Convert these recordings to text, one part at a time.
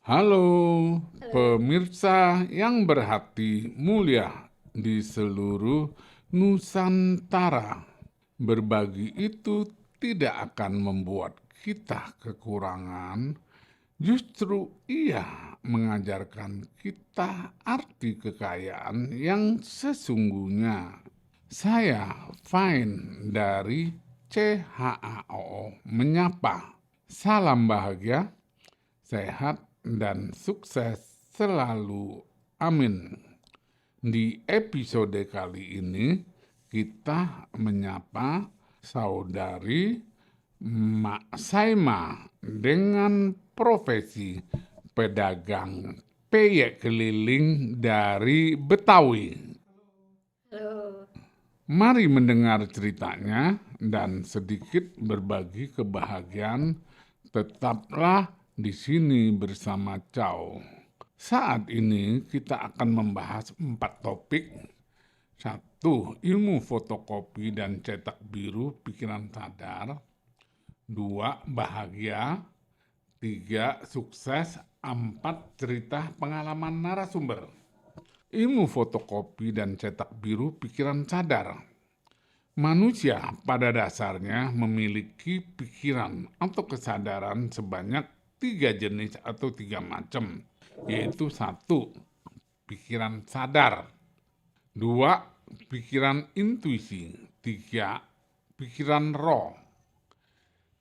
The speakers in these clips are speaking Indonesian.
Halo, Halo. pemirsa yang berhati mulia di seluruh Nusantara. Berbagi itu tidak akan membuat kita kekurangan, justru ia mengajarkan kita arti kekayaan yang sesungguhnya. Saya Fine dari CHAO menyapa. Salam bahagia, sehat, dan sukses selalu. Amin. Di episode kali ini, kita menyapa saudari Mak Saima dengan profesi pedagang peyek keliling dari Betawi. Halo. Mari mendengar ceritanya dan sedikit berbagi kebahagiaan. Tetaplah di sini bersama Chow. Saat ini kita akan membahas 4 topik. Satu, ilmu fotokopi dan cetak biru pikiran sadar. Dua, bahagia. Tiga, sukses. Empat, cerita pengalaman narasumber. Ilmu fotokopi dan cetak biru pikiran sadar. Manusia pada dasarnya memiliki pikiran atau kesadaran sebanyak 3 jenis atau 3 macam, yaitu satu, pikiran sadar, dua, pikiran intuisi, tiga, pikiran roh.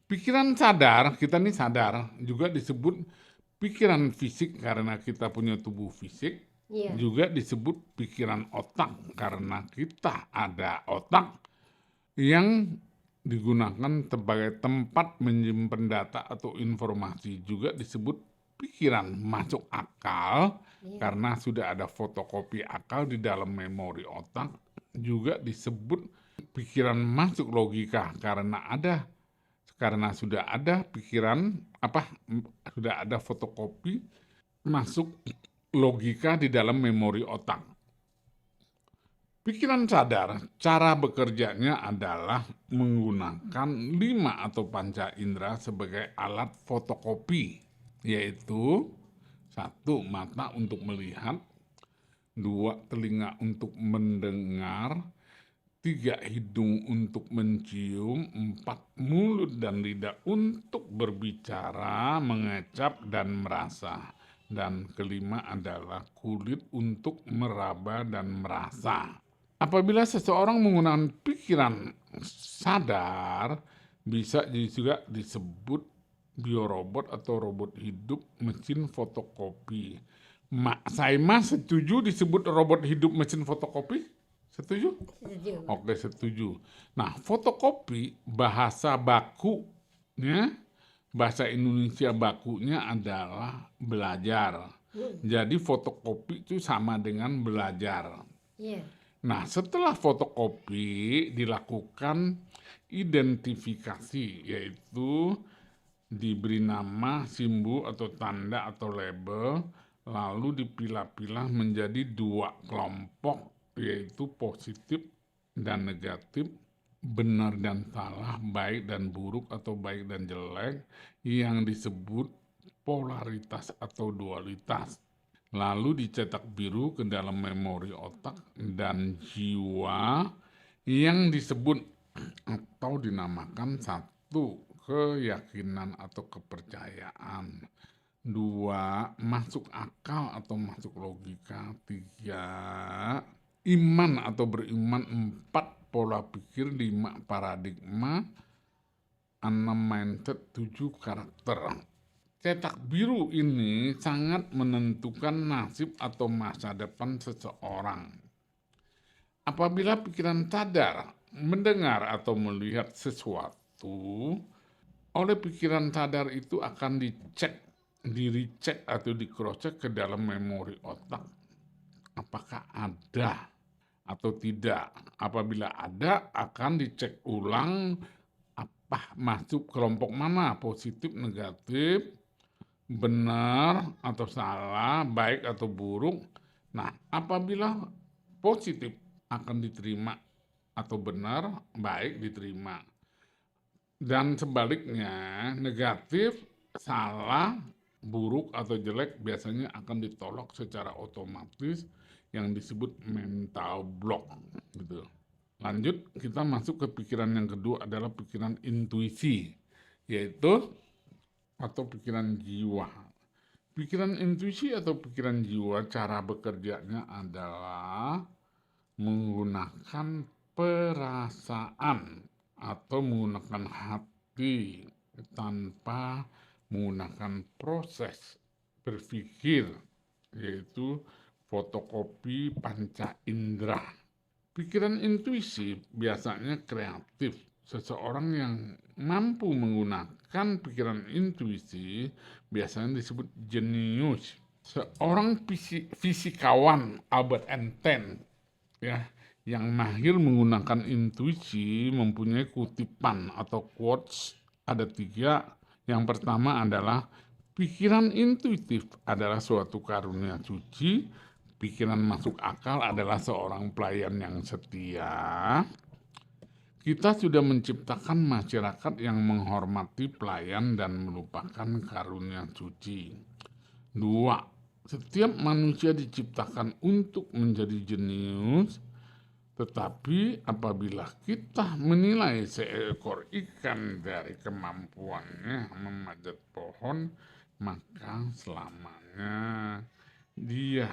Pikiran sadar, kita nih sadar, juga disebut pikiran fisik karena kita punya tubuh fisik, Iya. juga disebut pikiran otak karena kita ada otak yang digunakan sebagai tempat menyimpan data atau informasi, juga disebut pikiran masuk akal Iya. karena sudah ada fotokopi akal di dalam memori otak, juga disebut pikiran masuk logika karena sudah ada pikiran sudah ada fotokopi masuk logika di dalam memori otak. Pikiran sadar, cara bekerjanya adalah menggunakan 5 atau panca indera sebagai alat fotokopi, yaitu satu, mata untuk melihat, dua, telinga untuk mendengar, tiga, hidung untuk mencium, empat, mulut dan lidah untuk berbicara, mengecap, dan merasa. Dan kelima adalah kulit untuk meraba dan merasa. Apabila seseorang menggunakan pikiran sadar, bisa juga disebut biorobot atau robot hidup mesin fotokopi. Mak Saima setuju disebut robot hidup mesin fotokopi? Setuju? Setuju, Pak. Oke, setuju. Nah, fotokopi bahasa bakunya, bahasa Indonesia bakunya adalah belajar. Jadi fotokopi itu sama dengan belajar. Iya. Nah, setelah fotokopi dilakukan identifikasi, yaitu diberi nama, simbol atau tanda atau label, lalu dipilah-pilah menjadi 2 kelompok, yaitu positif dan negatif, benar dan salah, baik dan buruk atau baik dan jelek, yang disebut polaritas atau dualitas. Lalu dicetak biru ke dalam memori otak dan jiwa yang disebut atau dinamakan satu, keyakinan atau kepercayaan, dua, masuk akal atau masuk logika, tiga, iman atau beriman, empat, pola pikir, lima, paradigma, enam, mindset, tujuh, karakter. Cetak biru ini sangat menentukan nasib atau masa depan seseorang. Apabila pikiran sadar mendengar atau melihat sesuatu, oleh pikiran sadar itu akan di-recheck atau di-cross-check ke dalam memori otak. Apakah ada atau tidak? Apabila ada, akan dicek ulang apa masuk kelompok mana, positif, negatif, benar atau salah, baik atau buruk. Nah, apabila positif akan diterima atau benar, baik diterima. Dan sebaliknya, negatif, salah, buruk atau jelek biasanya akan ditolak secara otomatis yang disebut mental block gitu. Lanjut, kita masuk ke pikiran yang kedua adalah pikiran intuisi, yaitu atau pikiran jiwa. Pikiran intuisi atau pikiran jiwa cara bekerjanya adalah menggunakan perasaan atau menggunakan hati tanpa menggunakan proses berpikir, yaitu fotokopi panca indera. Pikiran intuisi biasanya kreatif. Seseorang yang mampu menggunakan pikiran intuisi biasanya disebut jenius. Seorang fisikawan Albert Einstein ya, yang mahir menggunakan intuisi mempunyai kutipan atau quotes ada 3. Yang pertama adalah pikiran intuitif adalah suatu karunia suci. Pikiran masuk akal adalah seorang pelayan yang setia. Kita sudah menciptakan masyarakat yang menghormati pelayan dan melupakan karunia suci. 2. Setiap manusia diciptakan untuk menjadi jenius, tetapi apabila kita menilai seekor ikan dari kemampuannya memanjat pohon, maka selamanya dia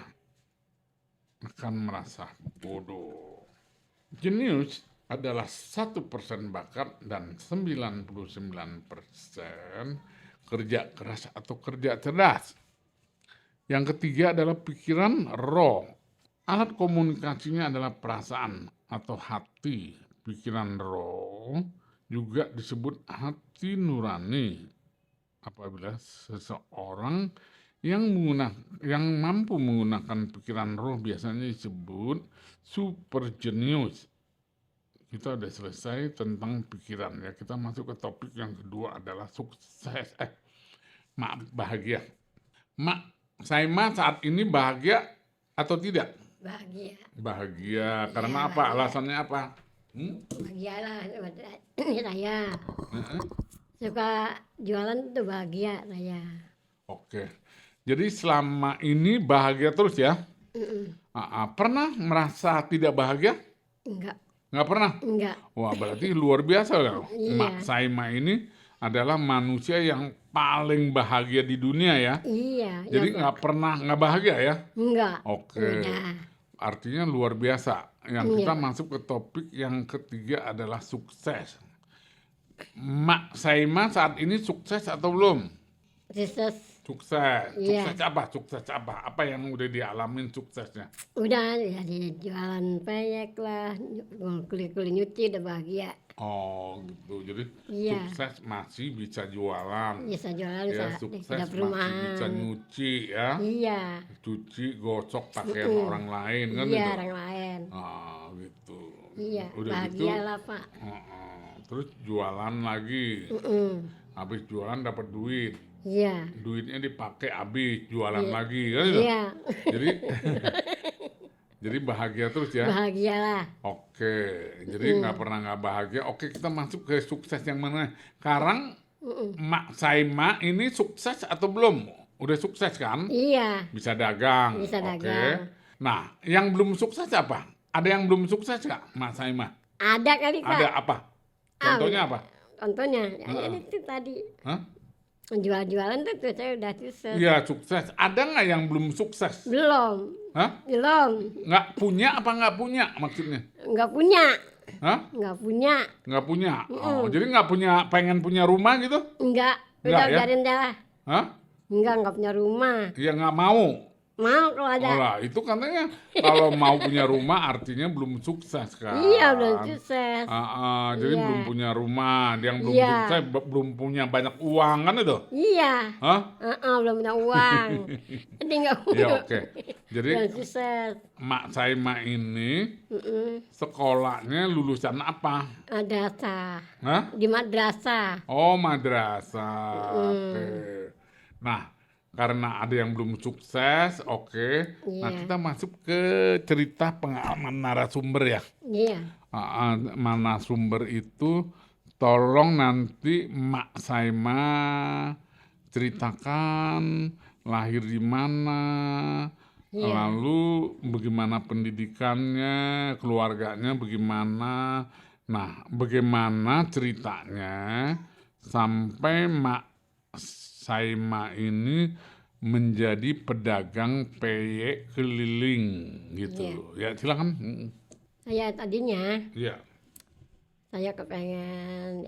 akan merasa bodoh. Jenius adalah 1% bakat dan 99% kerja keras atau kerja cerdas. Yang ketiga adalah pikiran roh. Alat komunikasinya adalah perasaan atau hati. Pikiran roh juga disebut hati nurani. Apabila seseorang yang mampu menggunakan pikiran roh biasanya disebut super genius. Kita udah selesai tentang pikiran ya. Kita masuk ke topik yang kedua adalah sukses. Bahagia. Saima saat ini bahagia atau tidak? Bahagia. Bahagia. Karena Ya, apa? bahagia. Alasannya apa? Bahagialah saya. Suka jualan tuh bahagia saya. Oke. Jadi selama ini bahagia terus ya? Pernah merasa tidak bahagia? Enggak. Nggak pernah? Enggak. Wah, berarti luar biasa loh. Iya. Mak Saima ini adalah manusia yang paling bahagia di dunia ya. Iya. Jadi nggak pernah nggak bahagia ya? Enggak. Oke. Udah. Artinya luar biasa. Yang Iya. kita masuk ke topik yang ketiga adalah sukses. Mak Saima saat ini sukses atau belum? Sukses. Sukses. Iya. Sukses apa? Sukses apa? Apa yang udah dialamin suksesnya? Udah jadi jualan peyek lah, kuli-kuli nyuci udah bahagia. Oh gitu. Jadi Iya. sukses masih bisa jualan. Bisa jualan Ya, di sukses dapur masih rumahan. bisa nyuci ya. Iya. Cuci, gosok pakaian orang lain kan Iya, gitu. orang lain. Gitu. Iya, Udah gitu. bahagia lah Pak. Terus jualan lagi. Habis jualan dapat duit. Iya. Duitnya dipakai habis, jualan lagi kan gitu. Iya. Jadi jadi bahagia terus ya. Bahagia lah. Oke, jadi nggak pernah nggak bahagia. Oke, kita masuk ke sukses yang mana? Sekarang Mak Saima ini sukses atau belum? Udah sukses kan? Iya. Bisa dagang. Bisa Oke. dagang. Nah, yang belum sukses apa? Ada yang belum sukses nggak, Mak Saima? Ada kali Kak. Ada apa? Contohnya apa? Contohnya, ya itu tadi. Hah? Jual-jualan tuh saya udah sukses. Iya, sukses. Ada nggak yang belum sukses? Belum. Hah? Belum. Nggak punya apa nggak punya maksudnya? Nggak punya. Hah? Nggak punya. Nggak punya? Oh, jadi nggak punya, pengen punya rumah gitu? Nggak. Nggak, Udah ya? biarin dah. Hah? Nggak punya rumah. Ya nggak mau. Mau kalau ada. Oh lah, itu katanya kalau mau punya rumah artinya belum sukses kan? Iya, belum sukses. Jadi Iya. belum punya rumah, yang belum Iya. sukses belum punya banyak uang kan itu? Iya. Hah? Belum punya uang. Jadi nggak punya. Ya oke. Jadi Belum sukses. Mak Saima ini sekolahnya lulusan apa? Madrasah. Hah? Di madrasah. Oh, madrasah. Oke. Nah, karena ada yang belum sukses, oke. Nah, Iya. kita masuk ke cerita pengalaman narasumber ya. Iya. Narasumber itu tolong nanti Mak Saima ceritakan lahir di mana, Iya. lalu bagaimana pendidikannya, keluarganya bagaimana. Nah, bagaimana ceritanya sampai Mak Saima ini menjadi pedagang peyek keliling gitu. Ya, silakan. Saya tadinya Ya, saya kepengen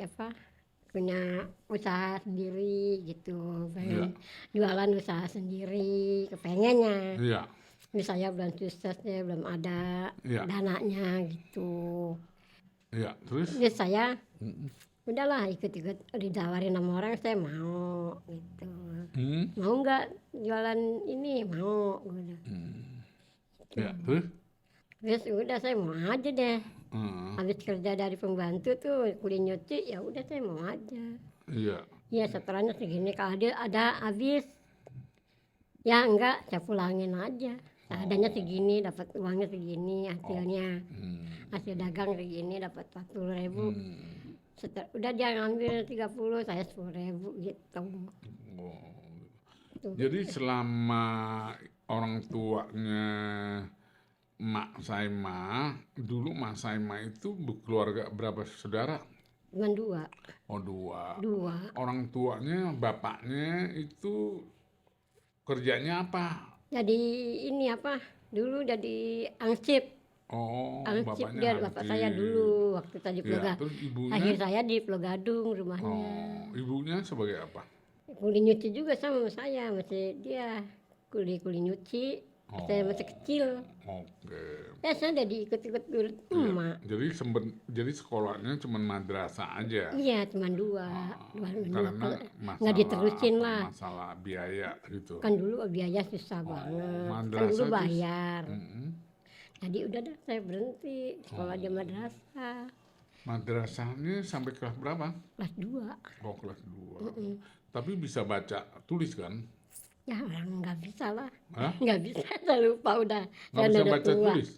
punya usaha sendiri gitu, pengen jualan usaha sendiri, kepengennya. iya, Tapi saya belum suksesnya, belum ada iya, dananya gitu. iya. Terus? Jadi saya udahlah ikut-ikut ditawarin sama orang, saya mau gitu. Hmm, Mau nggak jualan ini? Mau. Udah. ya, terus? Terus udah saya mau aja deh. Hmm, Habis kerja dari pembantu tuh kuli nyuci, ya udah saya mau aja. iya. Ya setorannya segini, kalau ada habis, ya enggak saya pulangin aja. Adanya segini, dapat uangnya segini, hasilnya hasil dagang segini, dapat 40.000. Udah dia ngambil 30, saya 10.000 gitu. Oh. Tuh. Jadi selama orang tuanya Mak Saima, dulu Mak Saima itu berkeluarga berapa saudara? Cuman dua. Oh, dua. Dua. Orang tuanya, bapaknya itu kerjanya apa? Jadi ini dulu jadi angsip. Oh, Angsip bapaknya dia, bapak saya hansip. dulu waktu tadi Ya, terus ibunya? lahir saya di Pulau Gadung rumahnya. Oh, ibunya sebagai apa? Kuli nyuci juga sama saya, masih dia kuli nyuci. Saya masih kecil. Oke. Ya saya udah diikut-ikut dulu emak. Jadi sekolahnya cuma madrasah aja. Iya, cuma dua Karena nggak diterusin apa, lah. masalah biaya gitu. Kan dulu biaya susah banget. Kan Madrasah dulu itu bayar. Mm-mm. Jadi udah dah saya berhenti sekolah di madrasah. Madrasahnya sampai kelas berapa? Kelas 2. Oh, kelas 2. Tapi bisa baca tulis kan? Ya orang nggak bisa lah. Hah? Nggak bisa, saya lupa udah. Nggak Saya bisa udah baca tua. tulis?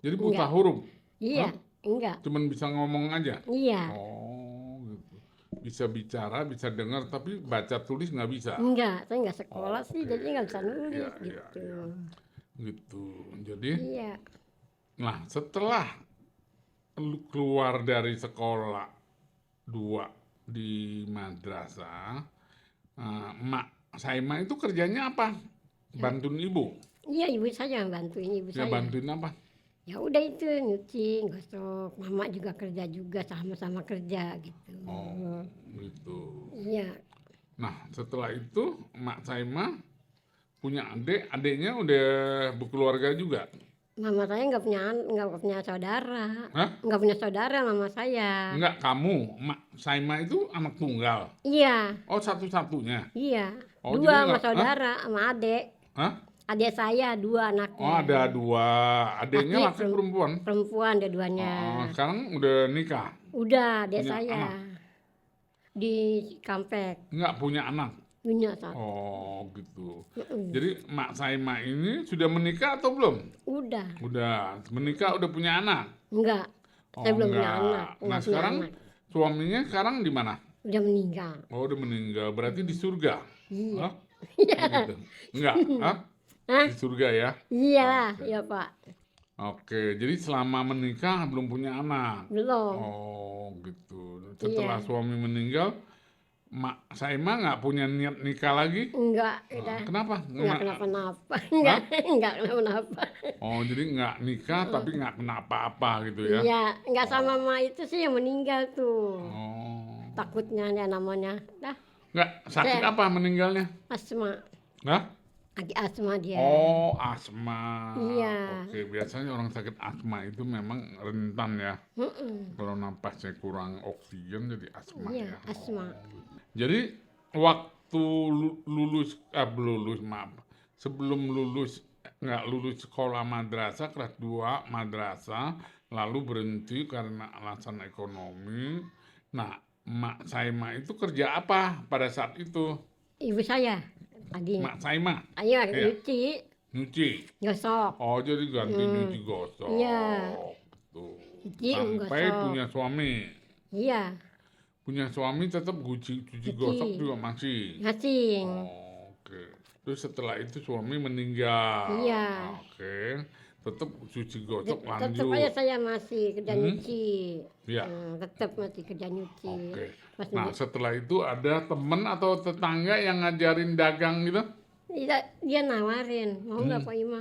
Jadi buta Enggak. huruf? Iya, enggak. Cuman bisa ngomong aja? Iya, Oh, gitu. Bisa bicara, bisa dengar, tapi baca tulis nggak bisa? enggak. Saya nggak sekolah sih, jadi nggak bisa nulis Iya, gitu. iya. Gitu. Jadi, Iya. nah setelah lu keluar dari sekolah 2 di madrasah, Mak Saima itu kerjanya apa? Bantuin ibu? Iya, ibu saya yang bantuin ibu Ya saya. bantuin apa? Ya udah itu nyuci, gosok. Mama juga kerja juga, sama-sama kerja gitu. Oh, gitu. Iya. Nah, setelah itu Mak Saima punya adik, adiknya udah berkeluarga juga. Mama saya nggak punya saudara. Hah? Nggak punya saudara mama saya. Enggak, kamu, Mak Saima itu anak tunggal. Iya, Oh, satu-satunya. iya. Oh, jadi Dua sama nggak- saudara, sama adik. Hah? Adik saya 2 Oh, anaknya. ada 2. Adiknya Laki, laki perempuan. Perempuan dua-duanya. Oh, sekarang udah nikah. Udah, adik Punya saya. anak? Di Kampek. Enggak punya anak. Punya satu. Oh, gitu. Mm-mm. Jadi Mak Saima ini sudah menikah atau belum? Udah. Udah, menikah udah punya anak. Enggak. Oh, Saya belum punya enggak. anak. Nah, Enggak punya sekarang anak. suaminya sekarang di mana? Udah meninggal. Oh, udah meninggal. Berarti di surga. Iya. Hah? Gitu. Enggak, hah? Hah? Di surga ya. Iya, iya Pak. Oke, jadi selama menikah belum punya anak. Belum. Oh, gitu. Setelah Iya. suami meninggal, Mak Saima nggak punya niat nikah lagi? Enggak, udah. Kenapa? Enggak kenapa-napa. Enggak kenapa-napa. Oh, jadi nggak nikah tapi nggak kena apa-apa gitu ya? Iya, enggak sama mama itu sih yang meninggal tuh. Oh, Takutnya dia namanya. Dah, nggak sakit Saya- apa meninggalnya? asma. Hah? Lagi asma dia. Oh, asma. Iya. Oke, biasanya orang sakit asma itu memang rentan ya. Mm-mm. Kalau napasnya kurang oksigen jadi asma Iya, ya. asma. Jadi waktu lulus, maaf, sebelum nggak lulus sekolah madrasah kelas 2 madrasah, lalu berhenti karena alasan ekonomi. Nah, Mak Saima itu kerja apa pada saat itu? Ibu saya tadi. Mak Saima Ayo Iya. nyuci, nyuci. gosok. Oh, jadi ganti nyuci gosok. Iya. Tuh. Nyuci, Sampai gosok. punya suami. Iya. punya suami tetap cuci gosok cuci, juga masih. ngasih. Oh, oke. Terus setelah itu suami meninggal. Iya, Oke. Tetap cuci gosok tetap aja lanjut. saya masih kerja Hmm? nyuci. Ya, Tetap masih kerja nyuci. oke. Masih Nah, setelah itu ada temen atau tetangga yang ngajarin dagang gitu? dia nawarin, mau nggak Hmm. Pak Ima?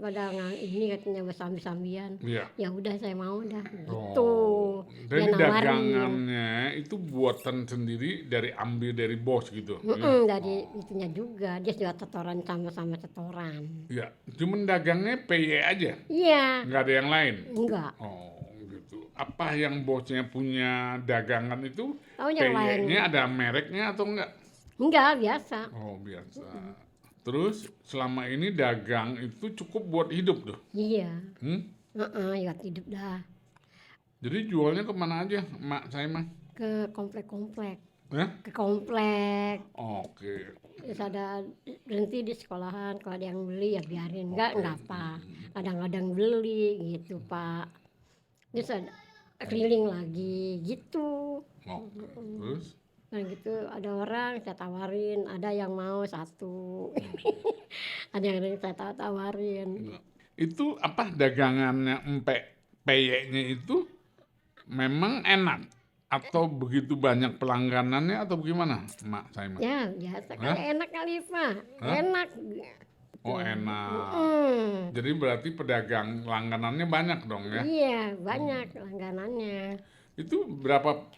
Pada ini katanya sambi-sambian. Iya. Ya udah saya mau dah gitu. Oh, Dia jadi nawarin. dagangannya itu buatan sendiri ambil dari bos gitu, ya? Dari Oh, itunya juga, dia sudah setoran sama-sama setoran. ya. Cuman dagangnya PY aja, Iya, nggak ada yang lain. enggak. Oh, gitu. Apa yang bosnya punya dagangan itu Tahu yang lain? PY-nya ada mereknya atau enggak? Enggak, biasa. Oh, biasa. Terus selama ini dagang itu cukup buat hidup tuh. Iya. Hmm? Ya hidup dah. Jadi jualnya kemana aja, mak saya mah? Ke komplek-komplek. Hah? Ke komplek. Oke. Terus ada berhenti di sekolahan, kalau ada yang beli ya biarin. Enggak apa. Kadang-kadang beli gitu, Pak. Terus ada keliling lagi gitu. Oke. Terus? Nah gitu ada orang saya tawarin, ada yang mau satu. Ada yang saya tawarin. Itu apa dagangannya empek peyeknya itu memang enak atau begitu banyak pelangganannya atau bagaimana, Mak Saima? Ya biasa Hah? kali enak kali Pak. Hah? Enak. Oh, enak. Hmm. Jadi berarti pedagang langganannya banyak dong ya? Iya banyak langganannya. Itu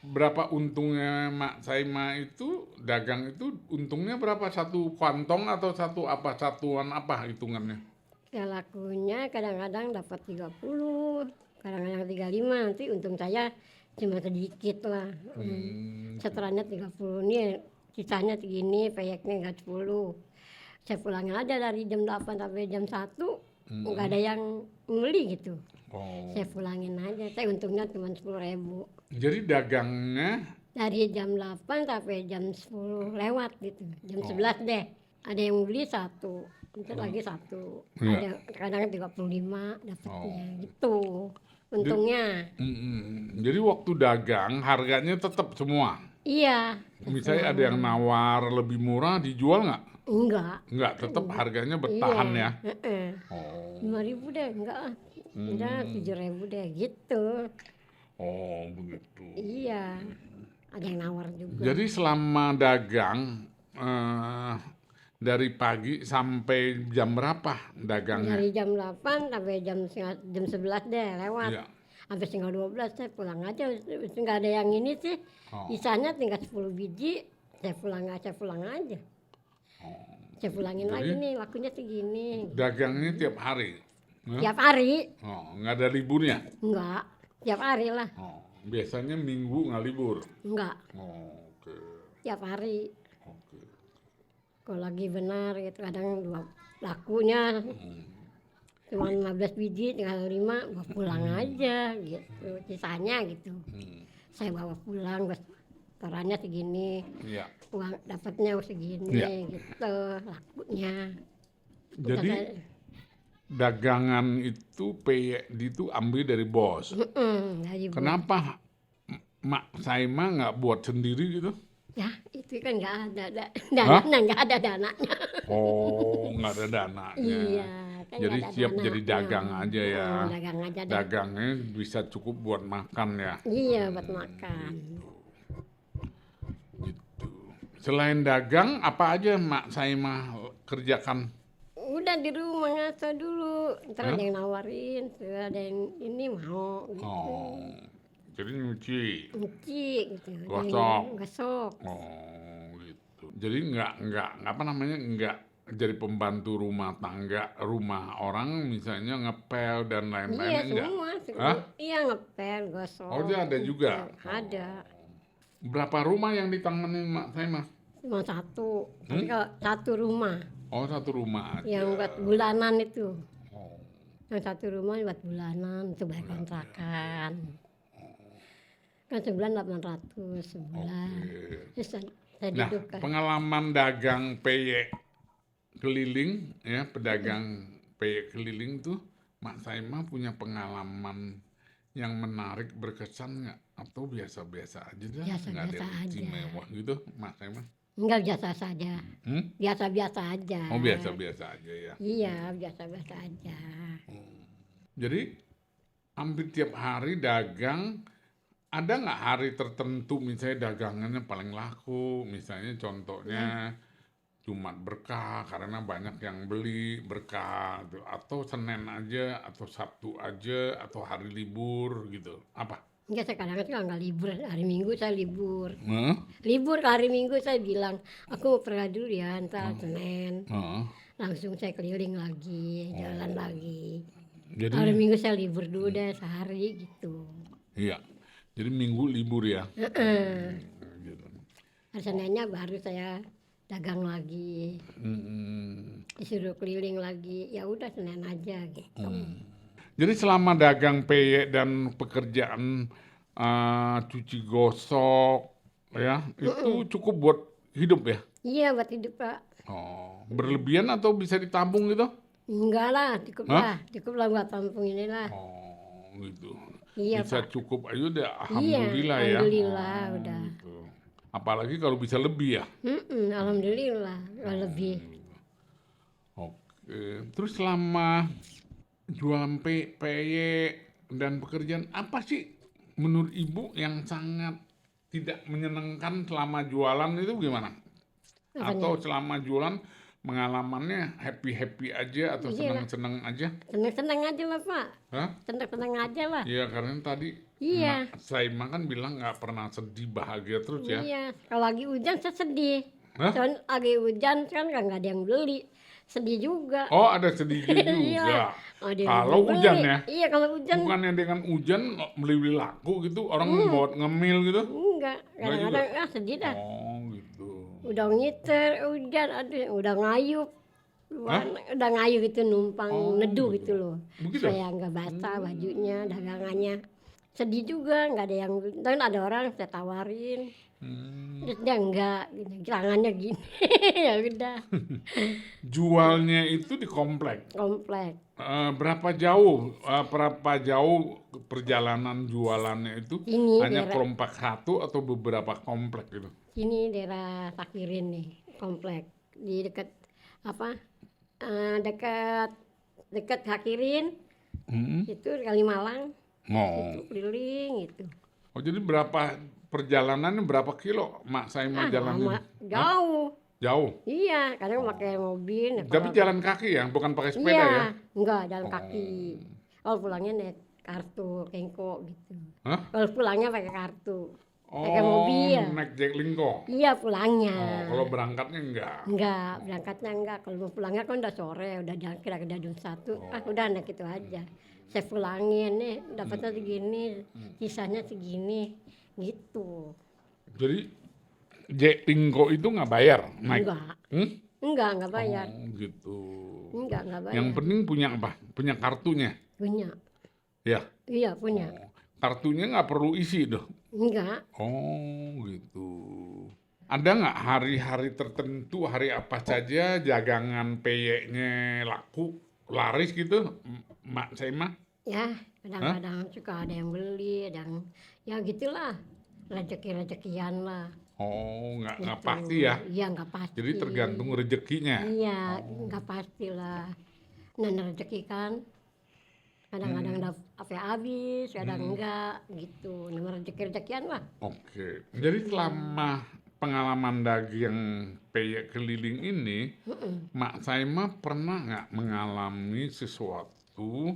berapa untungnya Mak Saima itu dagang itu untungnya berapa, satu kantong atau satu apa, satuan apa hitungannya? Saya lakunya kadang-kadang dapat 30, kadang-kadang 35. Nanti untung saya cuma sedikit lah. Setorannya 30 nih, sisanya segini, peyeknya enggak 10. Saya pulang aja dari jam 8 sampai jam 1, nggak ada yang beli gitu. Oh. Saya pulangin aja, saya untungnya cuma 10.000. Jadi dagangnya Dari jam 8 sampai jam 10 lewat gitu, jam 11 deh. Ada yang beli satu, ntar lagi satu. Iya. Ada kadang 35 dapatnya gitu. Untungnya. Jadi waktu dagang harganya tetap semua. Iya, Misalnya ada yang nawar lebih murah dijual nggak? enggak. Nggak, tetap harganya bertahan Iya, ya. heeh. Oh, 5.000 deh, enggak ah. Udah 7.000 deh gitu. oh begitu. Iya, ada yang nawar juga. Jadi selama dagang dari pagi sampai jam berapa dagangnya? Dari jam 8 sampai jam 11 deh lewat. Iya. Sampai setengah 12 saya pulang aja. Nggak ada yang ini sih. Oh. Sisanya tinggal 10 biji. Saya pulang aja. Saya pulangin Jadi- lagi nih, lakunya segini. Dagangnya tiap hari. Ya? Tiap hari? Oh, nggak ada liburnya? Enggak. Tiap hari lah. Oh, biasanya minggu nggak libur. Enggak. Oh, oke. Tiap hari. Oke. Kalau lagi benar gitu, kadang lakunya cuma 15 biji, tinggal 5, bawa pulang aja gitu. Sisanya gitu. Saya bawa pulang, setorannya segini, Iya. uang dapatnya segini Iya. gitu, lakunya. Jadi Saya- dagangan itu itu ambil dari bos. dari Bu. Kenapa Mak Saima nggak buat sendiri gitu? Ya itu kan nggak ada dananya, nggak ada dananya. Oh, nggak ada dananya. Iya, kan Jadi nggak ada siap dananya. jadi dagang aja ya. Dagang aja dah. Dagangnya bisa cukup buat makan ya. Iya buat makan. Gitu. Selain dagang, apa aja Mak Saima kerjakan? Udah di rumah ngaso dulu, ntar ada yang nawarin, ada yang ini mau gitu. Oh, jadi nyuci. Nyuci gitu. Gosok. Gosok. Oh, gitu. Jadi nggak apa namanya, nggak jadi pembantu rumah tangga, rumah orang misalnya ngepel dan Iya lain-lain enggak? semua. Hah? Iya ngepel, gosok. Oh, dia ada juga? Ada. Berapa rumah yang ditangani Mak Saima? Cuma satu. Tapi kalau satu rumah Oh, satu rumah aja. yang buat bulanan itu. Oh, Yang satu rumah buat bulanan itu bayar kontrakan. Kan sebulan 800 sebulan. oke. Terus saya Nah, duduk kan. pengalaman dagang peyek keliling ya, pedagang peyek keliling tuh Mak Saima punya pengalaman yang menarik, berkesan nggak? Atau biasa-biasa aja dah, nggak ada Biasa-biasa yang aja. istimewa gitu, Mak Saima? Enggak, biasa saja. Hmm? Biasa-biasa aja. Oh biasa-biasa aja ya. Iya, biasa-biasa aja. Jadi hampir tiap hari dagang, ada nggak hari tertentu misalnya dagangannya paling laku, misalnya contohnya Jumat berkah karena banyak yang beli berkah gitu. Atau Senin aja, atau Sabtu aja, atau hari libur gitu. Apa? Enggak, saya kadang-kadang nggak libur. Hari Minggu saya libur. Hah? Libur hari Minggu saya bilang, aku mau pergi dulu ya, ntar Senin. Hah? Langsung saya keliling lagi, jalan lagi. Jadi Hari Minggu saya libur dulu deh sehari gitu. iya, jadi Minggu libur ya. Gitu. Hari Seninnya baru saya dagang lagi, Mm-mm. disuruh keliling lagi. Ya udah Senin aja gitu. Jadi selama dagang peyek dan pekerjaan cuci gosok ya itu cukup buat hidup ya. Iya, buat hidup Pak. Oh, berlebihan atau bisa ditampung gitu? Enggak lah, cukup Hah? lah. Cukup lah buat tampung inilah. Oh, gitu. Iya Bisa Pak. cukup aja udah Iya, alhamdulillah ya. alhamdulillah Oh, udah. gitu. Apalagi kalau bisa lebih ya. Alhamdulillah, kalau lebih. Oke. Terus selama jualan peyek dan pekerjaan apa sih menurut Ibu yang sangat tidak menyenangkan selama jualan itu gimana? Apanya? Atau selama jualan pengalamannya happy-happy aja atau Iya lah. senang-senang aja? Seneng-seneng aja lah Pak. Hah? Seneng-seneng aja lah. Iya karena tadi Iya. Mak Saima kan bilang nggak pernah sedih, bahagia terus ya. Iya, kalau lagi hujan saya sedih. Hah? Soalnya lagi hujan kan nggak ada yang beli. Sedih juga. Oh ada sedihnya juga. Iya. Ada yang Kalau beli. hujan ya? Iya, kalau hujan Bukannya dengan hujan beli-beli laku gitu, orang buat ngemil gitu? enggak. Kadang-kadang sedih dah. Oh gitu. Udah ngiter, hujan, aduh, udah ngayup. Udah ngayup gitu numpang neduh gitu loh. Begitu? Saya nggak basah bajunya, dagangannya. Sedih juga, nggak ada yang, dan ada orang saya tawarin. Terus dia enggak, gini, tangannya gini. Ya udah, Jualnya itu di komplek. komplek. Berapa jauh perjalanan jualannya itu? Ini Hanya daerah, komplek satu atau beberapa komplek gitu? sini daerah Sakirin nih, komplek di dekat apa? Dekat Sakirin, itu Kalimalang, Oh. itu keliling itu. Oh jadi berapa perjalanannya berapa kilo Mak Saima jalanin? Lama, jauh. Jauh. Iya, kadang pakai mobil. Ya, Tapi jalan kaki ya, bukan pakai sepeda iya, ya? enggak jalan kaki. Kalau pulangnya naik kartu kengko gitu. Hah? Kalau pulangnya pakai kartu, Oh, pakai mobil. naik Jaklingko. Iya pulangnya. Oh, kalau berangkatnya enggak. Enggak, berangkatnya enggak. Kalau mau pulangnya kan udah sore, udah jalan kira-kira jam 1. Udah naik itu aja. Saya pulangin nih, dapatnya segini, sisanya segini, gitu. Jadi Jaklingko itu nggak bayar naik? Enggak, Hmm? enggak bayar. Oh, gitu. Enggak bayar. Yang penting punya apa? Punya kartunya. Punya. Ya. Iya, punya. Oh, kartunya nggak perlu isi dong. Enggak. Oh, gitu. Ada nggak hari-hari tertentu, hari apa saja dagangan peyeknya laku, laris gitu, Mak Saima? Ya, kadang-kadang suka ada yang beli, ada yang ya gitulah. Rezeki-rezekian lah. Oh, nggak Gitu. pasti ya. Iya, nggak pasti. Jadi tergantung rezekinya. Iya, nggak pasti lah. Nah, rezeki kan kadang-kadang apa habis, kadang enggak gitu. Nah, rezeki-rezekian lah. Oke. Jadi selama pengalaman dagang peyek keliling ini, Mak Saima pernah nggak mengalami sesuatu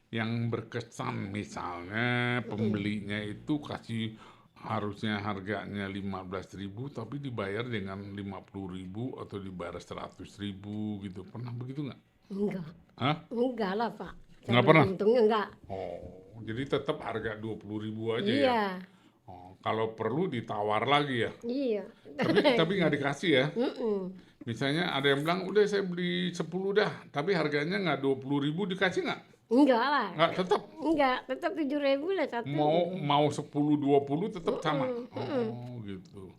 yang berkesan, misalnya pembelinya itu kasih harusnya harganya 15.000 tapi dibayar dengan 50.000 atau dibayar 100.000 gitu. Pernah begitu nggak? Enggak. Hah? Enggak lah, Pak. Nggak pernah? Untungnya enggak. Oh, jadi tetap harga 20.000 aja ya? Iya. Oh, kalau perlu ditawar lagi ya? Iya. Tapi nggak dikasih ya? Mm-mm. Misalnya ada yang bilang, udah saya beli 10 dah, tapi harganya nggak 20.000, dikasih nggak? Enggak lah. Nggak, tetap. Enggak, tetap 7.000 lah satu. Mau 10, 20 tetap sama? Oh, gitu.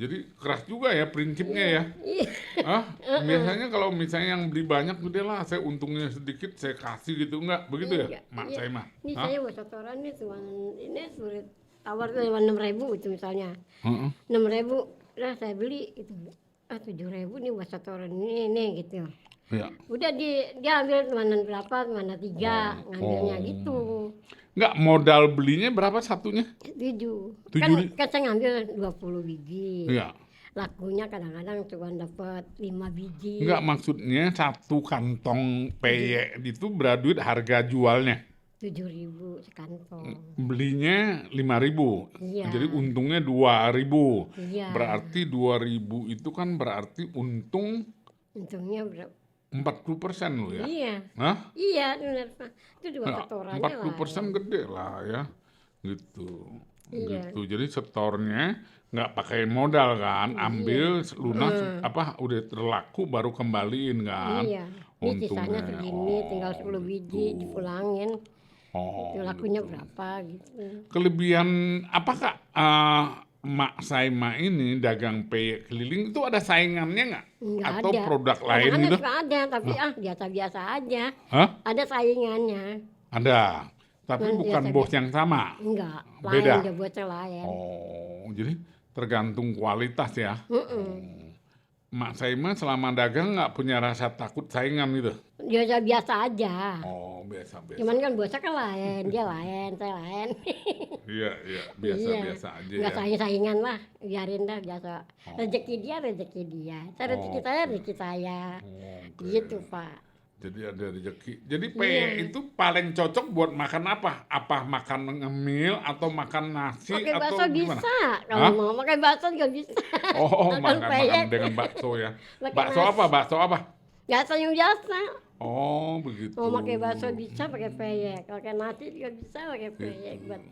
Jadi keras juga ya prinsipnya ya. Iya. Ah, biasanya kalau misalnya yang beli banyak udah lah saya untungnya sedikit saya kasih gitu enggak begitu ya Enggak, mak iya. saya mah. Ini Hah? saya buat setoran nih cuma ini sulit tawar tuh cuma 6.000 itu misalnya. Heeh. 6.000 lah saya beli gitu. Ah 7.000 nih buat setoran ini gitu. Iya. Udah dia ambil mana berapa, mana 3 ngambilnya Oh. gitu. Enggak modal belinya berapa satunya? 7. 7 Kan saya ngambil 20 biji. Iya. Lakunya kadang-kadang cuma dapat 5 biji. Enggak maksudnya satu kantong peyek itu berduit harga jualnya. 7.000 sekantong. Belinya 5.000. Iya. Jadi untungnya 2.000. Iya. Berarti 2.000 itu kan berarti untung Untungnya berapa? 40% loh ya. Iya. Hah? Iya benar Pak. Itu juga Ya, setorannya 40% lah. gede lah ya. Gitu. Iya. Gitu. Jadi setornya nggak pakai modal kan, ambil lunas apa udah terlaku baru kembaliin kan. Iya. Ini sisanya Untungnya. segini, tinggal 10 biji gitu. dipulangin. Oh, Itu lakunya gitu. berapa gitu. Kelebihan apakah Mak Saima ini dagang peyek keliling itu ada saingannya nggak? Nggak Atau ada. produk lain Kadang-kadang gitu? suka ada, tapi biasa-biasa aja. Hah? Ada saingannya. Ada. Tapi Cuman bukan biasa-biasa. bos yang sama. Enggak, Beda. lain dia buat yang lain. Oh, jadi tergantung kualitas ya. Mm-mm. Mak Saima selama dagang nggak punya rasa takut saingan gitu? Dia biasa aja. Oh, biasa-biasa. Cuman kan bosnya kan lain, dia lain, saya lain. Iya, biasa-biasa aja Nggak ya. saing-saingan lah, biarin dah biasa. Oh. Rezeki dia, rezeki saya, rezeki saya. Oke. Gitu Pak. Jadi ada rezeki. Jadi peyek itu paling cocok buat makan apa? Apa makan ngemil atau makan nasi Pakai atau bakso gimana? bisa, kalau Hah? mau pakai bakso juga bisa. Oh, Makan makan peyek. dengan bakso ya. Pakai Bakso nasi. apa? Bakso apa? Bakso yang biasa. Oh, begitu. Mau pakai bakso bisa, pakai peyek. Pakai nasi juga bisa, pakai peyek. Buat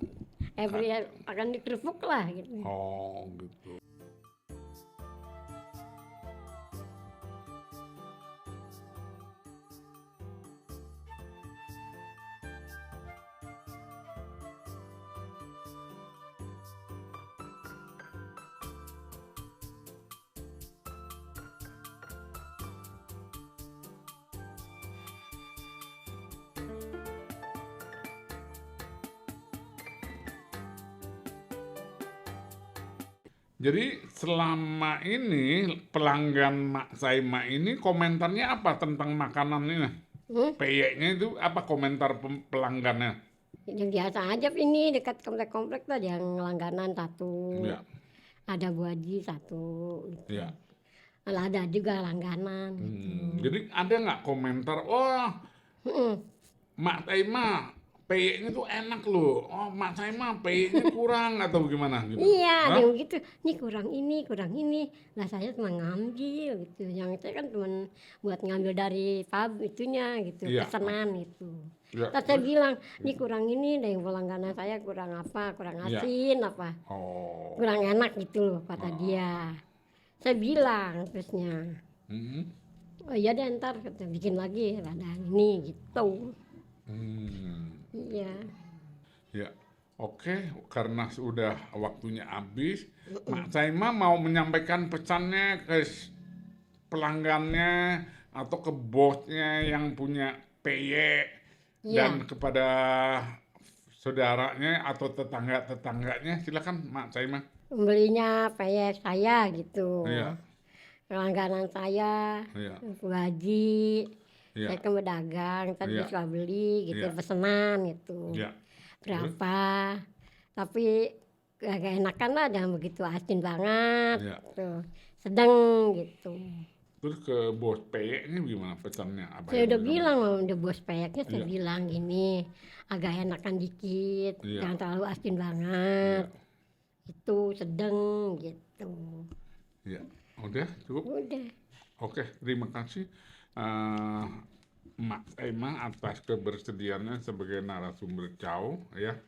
akan dikerupuk lah gitu. Oh, gitu. Jadi selama ini pelanggan Mak Saima ini komentarnya apa tentang makanan ini? Hmm? Peyeknya itu apa komentar pelanggannya? Yang biasa aja ini dekat komplek-komplek tuh ada yang langganan satu. Ya, Ada Bu Haji satu. Gitu. ya. Ada juga langganan. Jadi ada nggak komentar, wah Mm-mm. Mak Saima peyeknya tuh enak loh, oh Mak Saima peyeknya kurang atau gimana gitu? Iya, ada Hah? yang gitu. Ini kurang ini. Lah saya cuma ngambil gitu. Yang saya kan cuma buat ngambil dari itunya gitu, Iya. pesanan gitu. Ya, Terus saya bilang, ini kurang ini, ada yang pelangganan saya kurang apa, kurang Iya. asin apa, oh, kurang enak gitu loh kata dia. Saya bilang terusnya, hmm, oh iya deh ntar kata, bikin lagi ada ini gitu. hmm. Iya. Ya, oke, karena sudah waktunya habis, Mak Saima mau menyampaikan pesannya ke pelanggannya atau ke bosnya yang punya peyek Iya. dan kepada saudaranya atau tetangga-tetangganya, silakan Mak Saima. Pembelinya peyek saya gitu. Iya, Langganan saya, iya, Bu Haji, iya, saya kan berdagang, tadi Iya. suka beli gitu, Iya. pesanan gitu. iya. Berapa? Tapi agak enakan lah, jangan begitu asin banget. Iya. Gitu. Sedang gitu. Terus ke bos peyeknya gimana pesannya? Apa Saya yang udah bisa- bilang sama udah bos peyeknya, saya Iya. bilang gini, agak enakan dikit, Iya. jangan terlalu asin banget. Itu sedang gitu. Iya, udah cukup. Udah. Oke, terima kasih Mak Saima atas kebersediaannya sebagai narasumber Ciao ya.